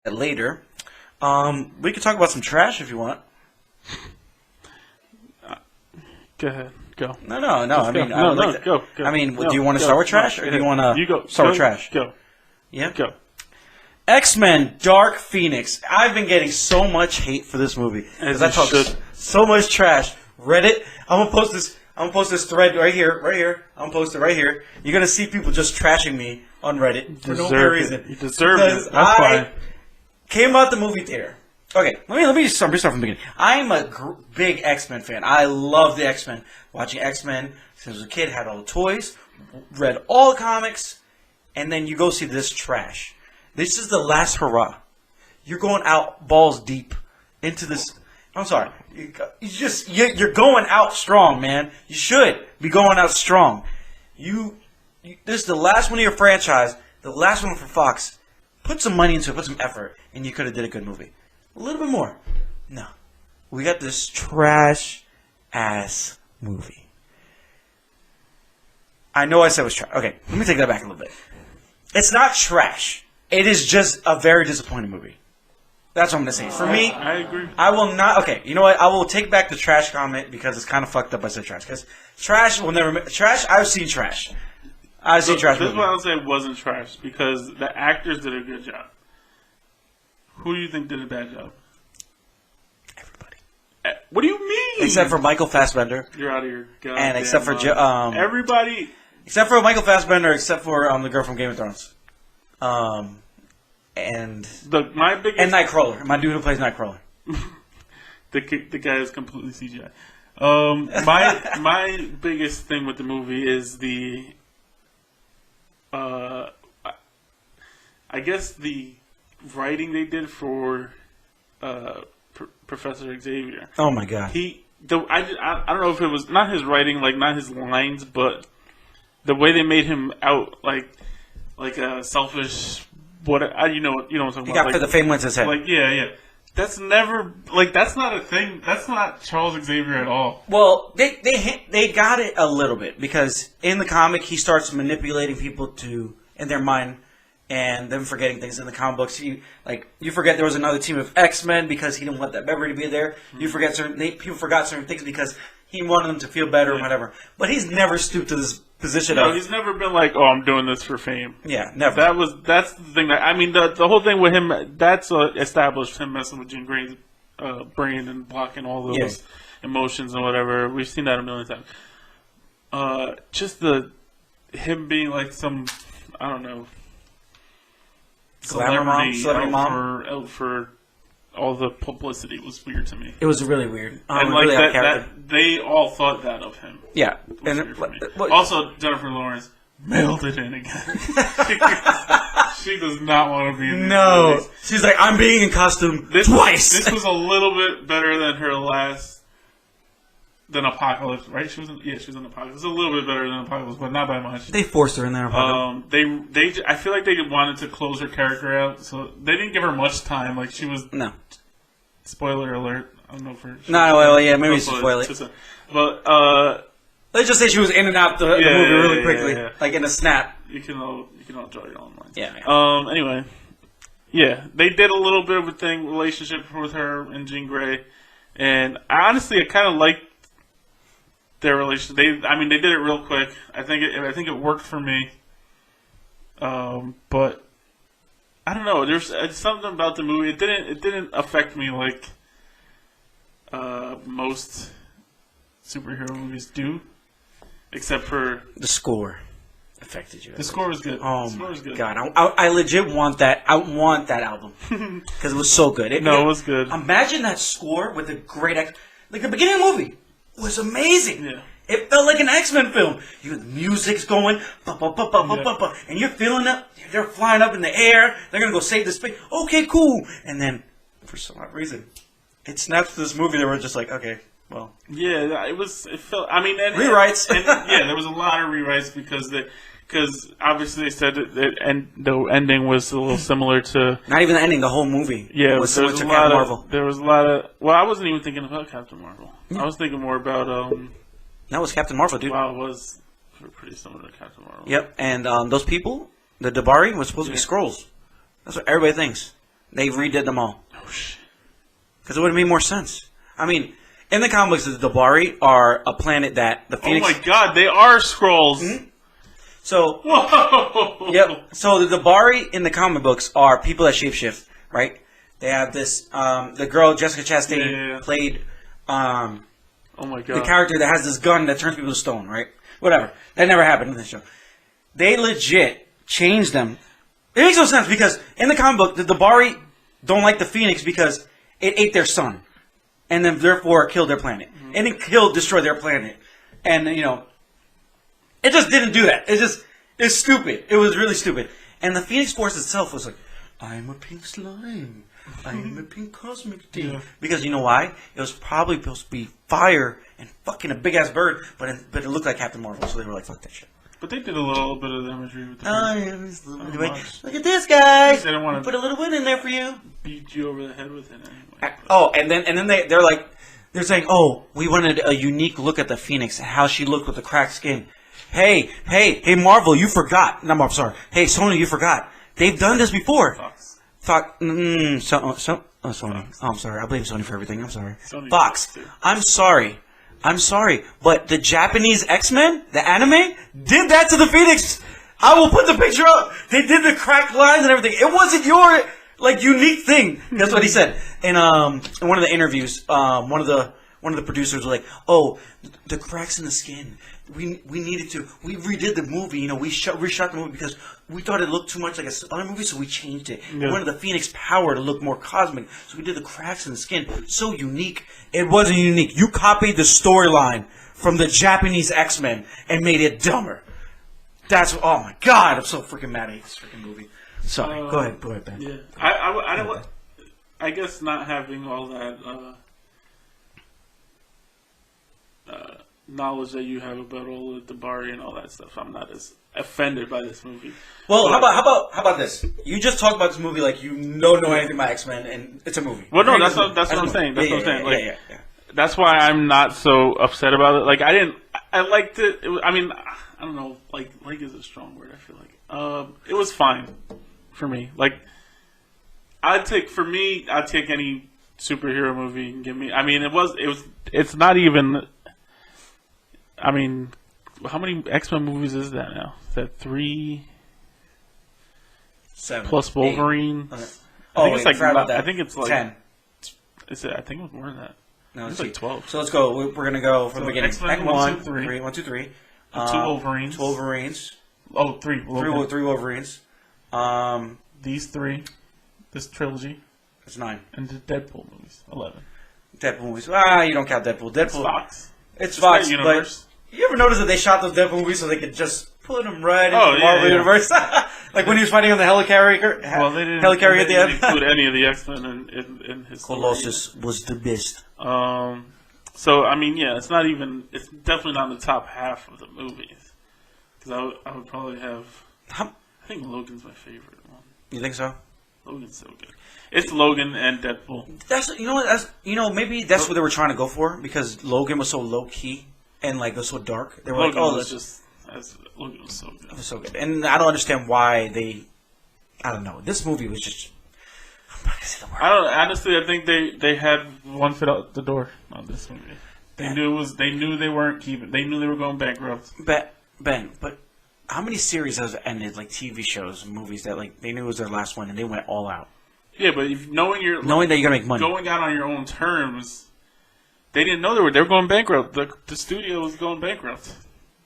later. We could talk about some trash if you want. Go ahead. Go. No. I mean, Go. I mean, do you want to start with trash, or do you want to start with trash? Go. Yeah. Go. X-Men: Dark Phoenix. I've been getting so much hate for this movie because I talk so much trash. Reddit. I'm gonna post this. I'm gonna post this thread right here. I'm gonna post it right here. You're gonna see people just trashing me on Reddit for no reason. You deserve it. That's fine. Came out the movie theater. Okay, let me start from the beginning. I'm a big X-Men fan. I love the X-Men. Watching X-Men since I was a kid, had all the toys, read all the comics, and then you go see this trash. This is the last hurrah. You're going out balls deep into this. I'm sorry. You're going out strong, man. You should be going out strong. This is the last one of your franchise, the last one for Fox. Put some money into it, put some effort, and you could have did a good movie. A little bit more. No. We got this trash-ass movie. I know I said it was trash. Okay, let me take that back a little bit. It's not trash. It is just a very disappointing movie. That's what I'm going to say. For me, I agree. I will not... Okay, you know what? I will take back the trash comment because it's kind of fucked up I said trash. Because trash will never... Trash, I've seen trash. I've seen trash. This is why I would say it wasn't trash. Because the actors did a good job. Who do you think did a bad job? Everybody. What do you mean? Except for Michael Fassbender. You're out of your goddamn and except for everybody. Except for Michael Fassbender, except for the girl from Game of Thrones. And Nightcrawler. My dude who plays Nightcrawler. the guy is completely CGI. My biggest thing with the movie is I guess the writing they did for Professor Xavier. Oh my god. I don't know if it was not his writing, like not his lines, but the way they made him out like a selfish. You know what I'm talking about. He got the fame went to his head. Like yeah. That's never that's not a thing. That's not Charles Xavier at all. Well, they got it a little bit because in the comic he starts manipulating people in their mind. And them forgetting things in the comic books. You forget there was another team of X-Men because he didn't want that memory to be there. You forget people forgot certain things because he wanted them to feel better or whatever. But he's never stooped to this position. No, he's never been like, "Oh, I'm doing this for fame." Yeah, never. That's the thing. The whole thing with him that's established him messing with Jean Grey's brain and blocking all those emotions and whatever. We've seen that a million times. Just him being like some, I don't know. Celebrity mom out for all the publicity was weird to me. It was really weird. And really that they all thought that of him. Yeah. Also, Jennifer Lawrence mailed it in again. She does not want to be in these movies. She's like, I'm being in costume twice. This was a little bit better than her last... Than Apocalypse, right? She was in Apocalypse. It's a little bit better than Apocalypse, but not by much. They forced her in there. I feel like they wanted to close her character out, so they didn't give her much time. Like she was. No. Spoiler alert! I don't know for. Maybe spoil it. But let's just say she was in and out the movie really quickly, like in a snap. You can all draw your own lines. Yeah. Anyway, they did a little bit of a relationship with her and Jean Grey, and I kind of liked their relationship. They did it real quick. I think it worked for me. But I don't know. There's something about the movie. It didn't affect me like most superhero movies do, except for the score affected you. The score was good. Oh my god! I legit want that. I want that album because it was so good. It was good. Imagine that score with a great like the beginning of the movie. Was amazing. Yeah. It felt like an X-Men film. The music's going, and you're feeling it. They're flying up in the air. They're gonna go save the space. Okay, cool. And then, for some odd reason, it snaps to this movie that we're just like, okay, well. Yeah, it felt. Rewrites. There was a lot of rewrites because obviously they said that the ending was a little similar to... Not even the ending, the whole movie. Yeah, was similar to Captain Marvel. There was a lot of... Well, I wasn't even thinking about Captain Marvel. Yeah. I was thinking more about... That was Captain Marvel, dude. Wow, it was pretty similar to Captain Marvel. Yep, and those people, the Dabari, was supposed to be Skrulls. That's what everybody thinks. They redid them all. Oh shit! Because it would have made more sense. I mean, in the comics, the Dabari are a planet that the Phoenix... Oh my god, they are Skrulls! Mm-hmm. So... Whoa! Yep. So the Dabari in the comic books are people that shapeshift, right? They have this... the girl, Jessica Chastain, played... oh my god. The character that has this gun that turns people to stone, right? Whatever. That never happened in the show. They legit changed them. It makes no sense because in the comic book, the Dabari don't like the Phoenix because it ate their son. And then therefore killed their planet. Mm-hmm. And it destroyed their planet. And, you know, it just didn't do that. It's stupid. It was really stupid. And the Phoenix Force itself was like, I'm a pink slime. I'm a pink cosmic thing. Yeah. Because you know why? It was probably supposed to be fire and fucking a big ass bird, but it looked like Captain Marvel, so they were like, fuck that shit. But they did a little bit of imagery with the look at this, guys. They don't want to put a little wind in there for you. Beat you over the head with it anyway. And then they're saying, oh, we wanted a unique look at the Phoenix and how she looked with the cracked skin. Hey, Marvel, you forgot. No, I'm sorry. Hey, Sony, you forgot. They've done this before. Sony. Oh, I'm sorry. I blame Sony for everything. I'm sorry. Fox. I'm sorry. But the Japanese X-Men, the anime, did that to the Phoenix. I will put the picture up. They did the cracked lines and everything. It wasn't your unique thing. That's what he said. In one of the interviews, one of the producers was like, "Oh, the cracks in the skin. We redid the movie. You know, we reshot the movie because we thought it looked too much like other movie, so we changed it. Yeah. We wanted the Phoenix power to look more cosmic, so we did the cracks in the skin. So unique. It wasn't unique. You copied the storyline from the Japanese X-Men and made it dumber. That's oh my god! I'm so freaking mad at this freaking movie. Sorry. Go ahead, Ben. Yeah, I guess not having all that knowledge that you have about all the Dabari and all that stuff, I'm not as offended by this movie. Well, how about this? You just talk about this movie like you don't know anything about X-Men, and it's a movie. Well, no, that's what I'm saying. That's what I'm saying. Like, that's why I'm not so upset about it. Like, I liked it. I mean, I don't know. Like is a strong word. I feel like it was fine for me. Like, I'd take any superhero movie and give me. I mean, it's not even. I mean, how many X-Men movies is that now? Is that 3? 7 plus Wolverine? I think it's like 10. I think it was more than that. No, it's like 12. So let's go. We're gonna go from the beginning. X-Men 1, 2, 3. 1, 2, 3. 2 Wolverines. 2 Wolverines. Oh, 3. 3 Wolverines. These 3. This trilogy. It's 9. And the Deadpool movies. 11. Deadpool movies. You don't count Deadpool. It's Fox. It's Fox. But you ever notice that they shot those Deadpool movies so they could just put them right into the Marvel Universe? Like when he was fighting on the helicarrier. Well, they didn't. Helicarrier at the end. Include any of the X-Men in his. Colossus was the best. So I mean, yeah, it's not even. It's definitely not in the top half of the movies. Because I would probably have. I think Logan's my favorite one. You think so? Logan's so good. It's Logan and Deadpool. Maybe that's what they were trying to go for because Logan was so low key and like was so dark. They were Logan like, Logan was so good. It was so good, and I don't understand why they. I don't know. This movie was just. I'm not gonna say the word. Honestly, I think they had one foot out the door on this movie. They knew they weren't keeping. They knew they were going bankrupt. But how many series has ended, like TV shows, movies that like they knew it was their last one and they went all out? Yeah, but knowing that you're gonna make money, going out on your own terms, they didn't know they were going bankrupt. The studio was going bankrupt.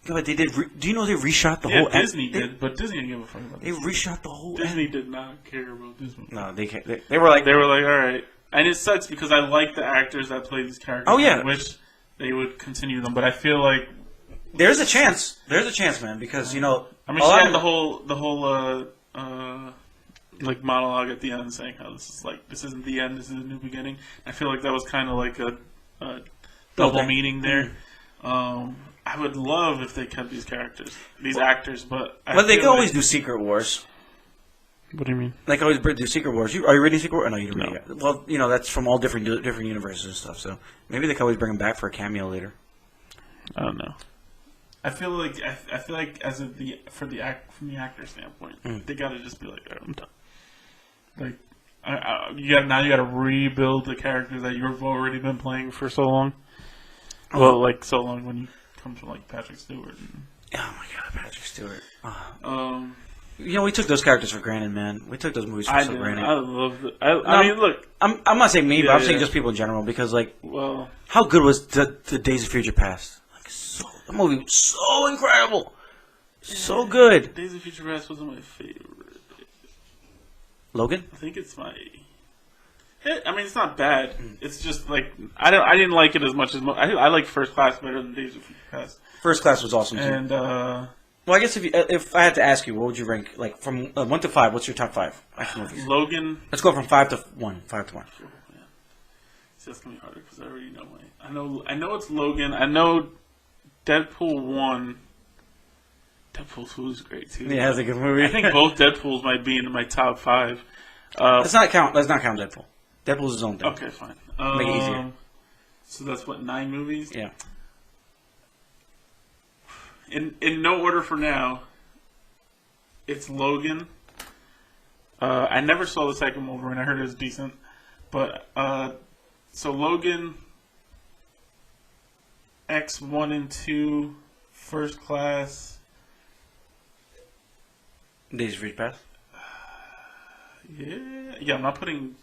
Yeah, but they did. Do you know they reshot the whole? Disney did, but Disney didn't give a fuck about this. They reshot the whole. Disney did not care about this movie. No, they can't. They were like, all right, and it sucks because I like the actors that play these characters. Oh yeah, I wish they would continue them, but I feel like there's a chance. There's a chance, man, because you know. I mean, she had the whole like monologue at the end saying how this isn't the end, this is a new beginning. I feel like that was kind of like a double meaning there. I would love if they kept these actors, but they can always do Secret Wars. What do you mean? They can always do Secret Wars. Are you reading Secret Wars? No, you don't read it. Well, you know that's from all different universes and stuff. So maybe they can always bring them back for a cameo later. I don't know. I feel like from the actor standpoint, they gotta just be like, I'm done. Like, You got to rebuild the characters that you've already been playing for so long. Well, like so long when you come from like Patrick Stewart. Oh my God, Patrick Stewart. We took those characters for granted, man. We took those movies for granted. I love it. I mean, look, I'm not saying me, but I'm saying just people in general because, like, how good was the Days of Future Past? Like, that movie was so incredible, so good. Days of Future Past wasn't my favorite. Logan? I think it's my. I mean, it's not bad. It's just like I didn't like it as much as I like First Class better than Days of Future Past. First Class was awesome too. And well, I guess if I had to ask you, what would you rank? Like from 1 to 5, what's your top 5 action movies? Logan. Let's go from 5 to 1. 5 to 1. Sure, yeah. See, that's gonna be harder because I already know I know it's Logan. I know Deadpool 1. Deadpool 2 is great too. Yeah, that's a good movie. I think both Deadpools might be in my top 5. Let's not count Deadpool. Deadpool's his own thing. Okay, fine. Make it easier. So that's what, 9 movies? Yeah. In no order for now, it's Logan. I never saw the second Wolverine. I heard it was decent. But, so Logan, X1 and 2, First Class. Days of Future Past? Yeah, I'm not putting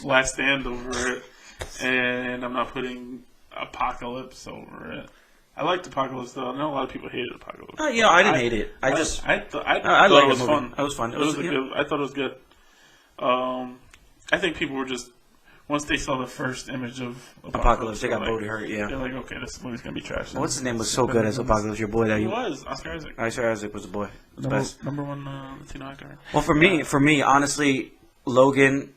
Last Stand over it. And I'm not putting Apocalypse over it. I liked Apocalypse though. I know a lot of people hated Apocalypse. I didn't hate it. I thought it was fun. It was fun. I thought it was good. I think people were just once they saw the first image of Apocalypse, they got booty hurt. Yeah, they're like, okay, this movie's gonna be trash. What's his name was so good as Apocalypse? Your boy that he was Oscar Isaac. Oscar Isaac was the boy. Number one Latino actor. Well, for me, honestly, Logan's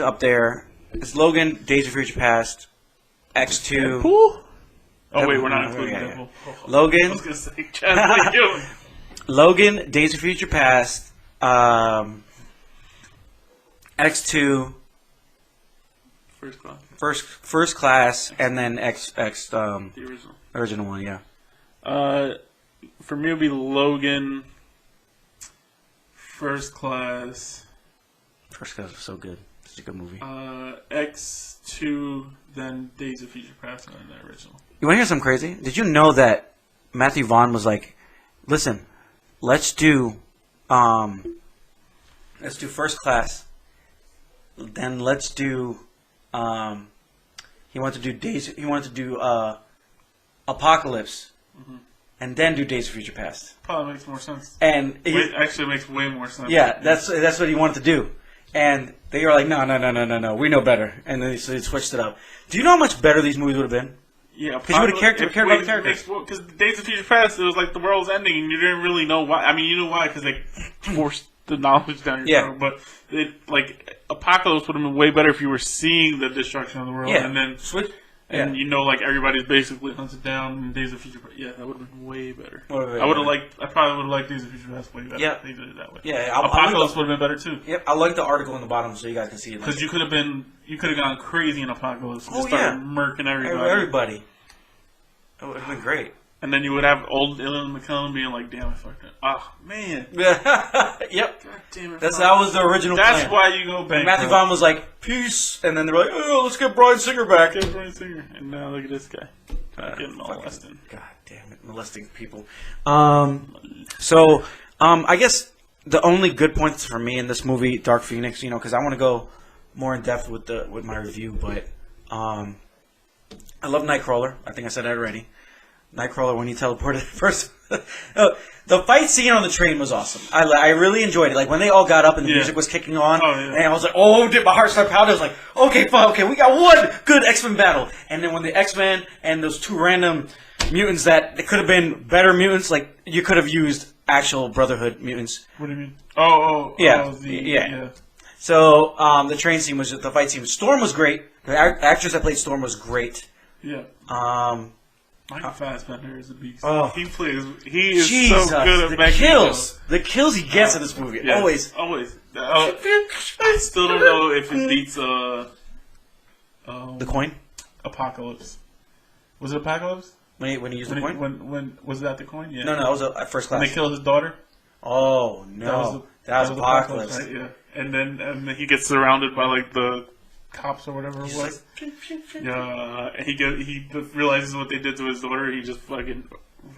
up there. It's Logan, Days of Future Past, X2. Deadpool? Oh wait, we're not including Deadpool. Logan. I was gonna say, Chad, what are you doing? Logan, Days of Future Past, X2, First Class, and then the original one, yeah. For me, it would be Logan, First Class. First Class was so good. It's a good movie. X2, then Days of Future Past, and then the original. You want to hear something crazy? Did you know that Matthew Vaughn was like, listen, let's do First Class, then let's do he wanted to do Apocalypse, and then do Days of Future Past. Probably makes more sense. And it actually makes way more sense. Yeah, that's what he wanted to do. And they were like, no, we know better. And then so they switched it up. Do you know how much better these movies would have been? Yeah, because you would have cared about the characters. Because Days of Future Past, it was like the world's ending, and you didn't really know why. I mean, you knew why because they forced the knowledge down your throat. But Apocalypse would have been way better if you were seeing the destruction of the world, and then switch. And you know, like everybody's basically hunted down in Days of Future Past. Yeah, that would have been way better. I probably would have liked Days of Future Past way better. Yeah, they did it that way. Yeah, Apocalypse would have been better too. Yep, I like the article in the bottom so you guys can see it. Because you could have gone crazy in Apocalypse. And just started murking everybody. It would have been great. And then you would have old Ian McKellen being like, "Damn, I fucked it. Oh man." Yep. God damn it. That was the original plan. That's why you go back. Matthew Vaughn was like, "Peace," and then they're like, "Oh, let's get Bryan Singer back." Get Bryan Singer. And now look at this guy. Getting molested. God damn it, molesting people. I guess the only good points for me in this movie, Dark Phoenix, because I want to go more in depth with my review, but I love Nightcrawler. I think I said that already. Nightcrawler when he teleported first. The fight scene on the train was awesome. I really enjoyed it. Like when they all got up and the music was kicking on, and I was like, "Oh!" Did my heart start pounding? I was like, "Okay, fine, okay, we got one good X-Men battle." And then when the X-Men and those two random mutants that could have been better mutants, like you could have used actual Brotherhood mutants. What do you mean? Yeah. So the fight scene. Storm was great. The actress that played Storm was great. Yeah. Michael Fassbender is a beast. Oh. He is so good at making kills. The kills he gets in this movie. Yes, always. I still don't know if it beats the coin? Apocalypse. Was it Apocalypse? When he used the coin? When was that the coin? Yeah. No, it was a First Class. When they killed his daughter? Oh no, that was Apocalypse. Right? Yeah, and then he gets surrounded by like the cops or whatever it was. Like, Yeah, and he realizes what they did to his daughter. He just fucking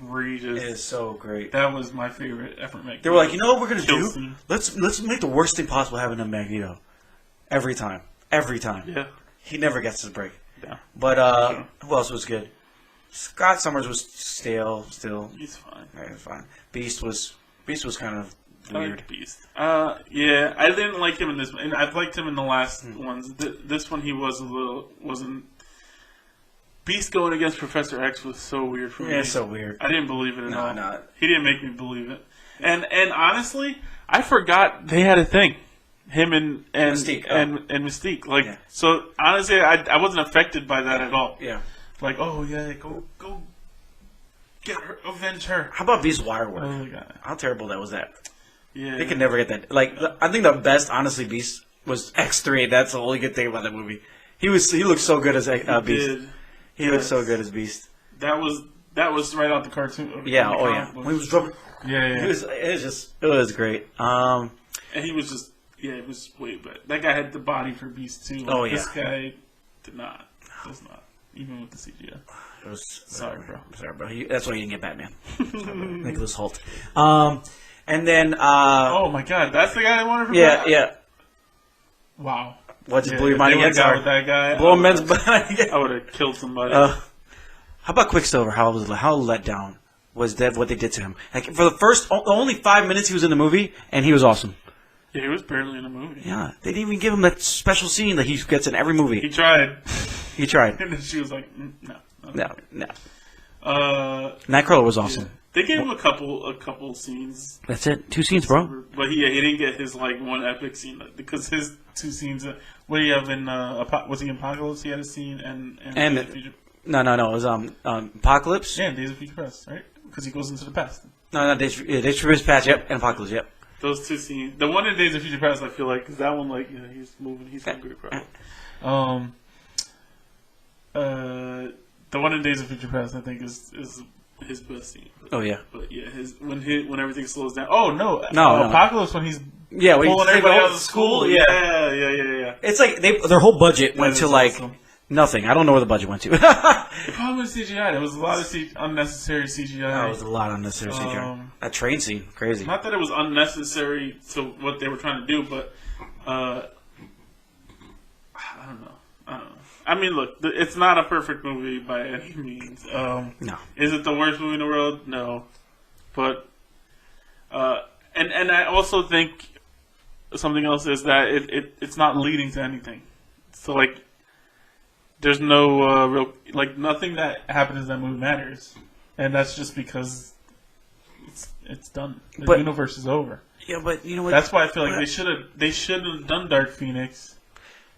reaches. it is so great. That was my favorite effort. Magneto. They were like, you know what we're gonna do? Scene. Let's make the worst thing possible happen to Magneto. Every time. Yeah. He never gets his break. Yeah. But who else was good? Scott Summers was stale still. He's fine. Right, fine. Beast was kind of I weird. like Beast. Yeah, I didn't like him in this one. And I've liked him in the last ones. This one he wasn't. Beast going against Professor X was so weird for me. Yeah, it's so weird. I didn't believe it at all. No. He didn't make me believe it. And honestly, I forgot they had a thing. Him and Mystique. and Mystique. Like, Yeah. so honestly, I wasn't affected by that at all. Yeah. Like, oh yeah, go get her, avenge her. How about Beast's wire work? Oh my god. How terrible that was that? Yeah. They could never get that. Like, I think the best, honestly, Beast was X3. That's the only good thing about that movie. He looked so good as Beast. Did. He looked so good as Beast. That was right out the cartoon. Yeah. the Oh comic yeah. book. When he was drumming, Yeah. it was great. And he was just it was way better. That guy had the body for Beast too. Like, Oh, yeah. This guy did not. Does not. Even with the CGI. It was Sorry, bro. Sorry, bro. That's why you didn't get Batman. Nicholas Hoult. And then Oh my god, that's the guy I wanted for yeah, Batman? yeah. Wow. What just Yeah, blew your if mind they again? would've got Sorry. with that guy. Blow a man's mind. I would have killed somebody. How about Quicksilver? How let down was that what they did to him? Like for the only 5 minutes he was in the movie, and he was awesome. Yeah, he was barely in the movie. Yeah, they didn't even give him that special scene that he gets in every movie. He tried. He tried. And then she was like, no. No. Nightcrawler was awesome. Yeah. They gave him a couple scenes. That's it. 2 scenes, bro. But he didn't get his like one epic scene because his 2 scenes. What do you have in? Was he in Apocalypse? He had a scene and Days of Future. No. It was Apocalypse. Yeah, Days of Future Past, right? Because he goes into the past. No, Days of Future Past. Yep, and Apocalypse. Yep. Those 2 scenes. The one in Days of Future Past, I feel like, because that one, like, he's moving. He's hungry, probably. The one in Days of Future Past, I think, is his best scene. Oh yeah. But yeah, when everything slows down. Oh no, Apocalypse when he's when pulling everybody out of school. Yeah. It's like their whole budget went to like awesome. nothing. I don't know where the budget went to. The problem with CGI, there was a lot of unnecessary CGI. That was a lot of unnecessary CGI. That train scene, crazy. Not that it was unnecessary to what they were trying to do, but I don't know. I mean, look, it's not a perfect movie by any means. No. Is it the worst movie in the world? No. But and I also think something else is that it's not leading to anything. So like, there's no real nothing that happens in that movie matters, and that's just because it's done. The universe is over. Yeah, but you know what? That's why I feel like they should have done Dark Phoenix.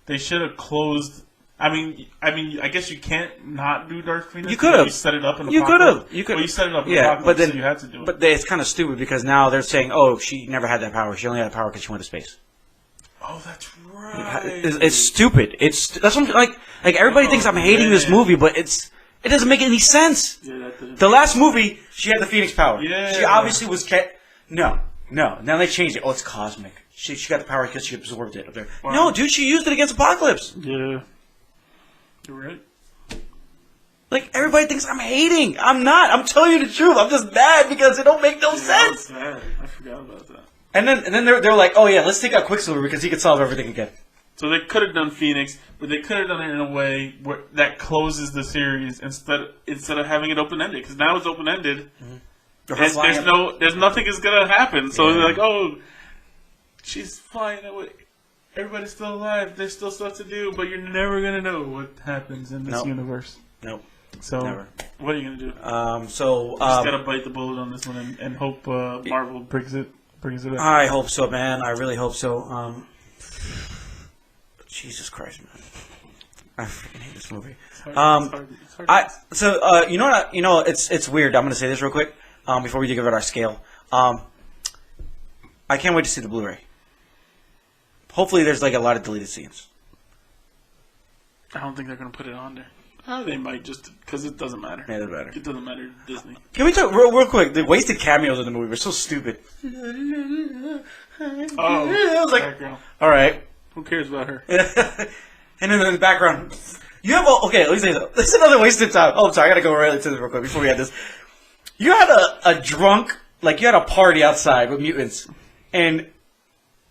They should have closed. I mean, I guess you can't not do Dark Phoenix. You could have. You set it up in You could have. You could. Well, you set it up in yeah, Apocalypse, but then so you had to do it. But it's kind of stupid because now they're saying, "Oh, she never had that power. She only had that power because she went to space." Oh, that's right. It's stupid. That's what like everybody thinks I'm hating this movie, but it doesn't make any sense. Yeah, that didn't. The last movie, she had the Phoenix power. Yeah. She obviously was No. Now they changed it. Oh, it's cosmic. She got the power because she absorbed it up there. Wow. No, dude, she used it against Apocalypse. Yeah. You're right. Like, everybody thinks I'm hating. I'm not. I'm telling you the truth. I'm just mad because it don't make no sense. Sad. I forgot about that. And then they're like, oh yeah, let's take out Quicksilver because he can solve everything again. So they could have done Phoenix, but they could have done it in a way that closes the series instead of having it open ended. Because now it's open ended, and there's nothing is gonna happen. So they're like, oh, she's flying away. Everybody's still alive. There's still stuff to do, but you're never gonna know what happens in this universe. Nope. So never. What are you gonna do? Just gotta bite the bullet on this one and hope Marvel brings it up. I hope so, man. I really hope so. Jesus Christ, man. I freaking hate this movie. It's hard. You know what? You know, it's weird. I'm gonna say this real quick before we give it our scale. I can't wait to see the Blu-ray. Hopefully, there's like a lot of deleted scenes. I don't think they're gonna put it on there. They might just because it doesn't matter. Yeah, it doesn't matter. It doesn't matter to Disney. Can we talk real quick? The wasted cameos in the movie were so stupid. Oh, I was like, background. all right. Who cares about her? And then in the background, you have okay. Let me say this. This is another wasted time. Oh, I'm sorry. I gotta go right to this real quick before we had this. You had a drunk, like you had a party outside with mutants, and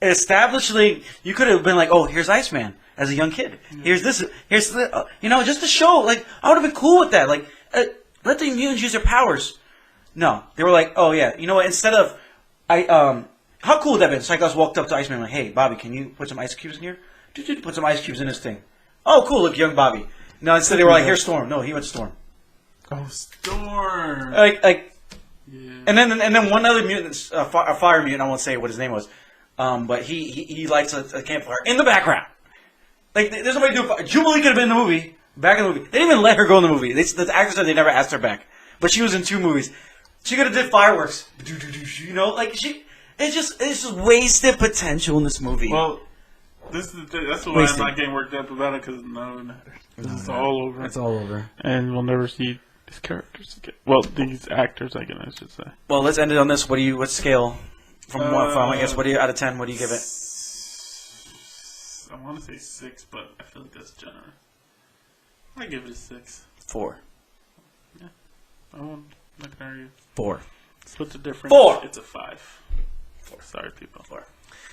establishing, you could have been like, oh, here's Iceman as a young kid. Here's this. Here's the, just to show. Like, I would have been cool with that. Like, let the mutants use their powers. No, they were like, oh yeah, you know what? Instead of, how cool would that have been? Cyclops walked up to Iceman like, hey, Bobby, can you put some ice cubes in here? Put some ice cubes in this thing. Oh, cool, look, young Bobby. No, instead they were like, here's Storm. No, he went Storm. Oh, Storm. Like, yeah. And then one other mutant, a fire mutant. I won't say what his name was, but he lights a campfire in the background. Like, there's nobody to do. Jubilee could have been in the movie, back in the movie. They didn't even let her go in the movie. The actor said they never asked her back, but she was in 2 movies. She could have did fireworks. Like it's just wasted potential in this movie. Well, this is the thing. That's why I'm not getting worked up about it because none of it matters. It's all over. It's all over. And we'll never see these characters again. Well, these actors again, I should say. Well, let's end it on this. What scale from I guess what do you out of 10? What do you give it? I want to say 6, but I feel like that's generous. I give it a 6. 4. Yeah, I won't. Not gonna argue. 4. Split the difference. 4. It's a 5. 4. Sorry, people. 4.